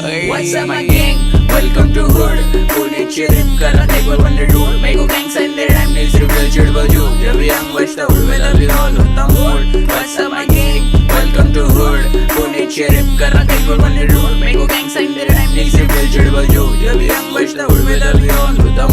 What's up my gang? Welcome to Hood. पुण्याची rap करा table one dude. मेको gang sign their rhyme needs reveal चिड़बल जो. जब young बचता उड़वेला भी all होता mood. What's up my gang? Welcome to Hood. पुण्याची rap करा table one dude. मेको gang sign their rhyme needs reveal चिड़बल जो. जब young बचता उड़वेला भी all होता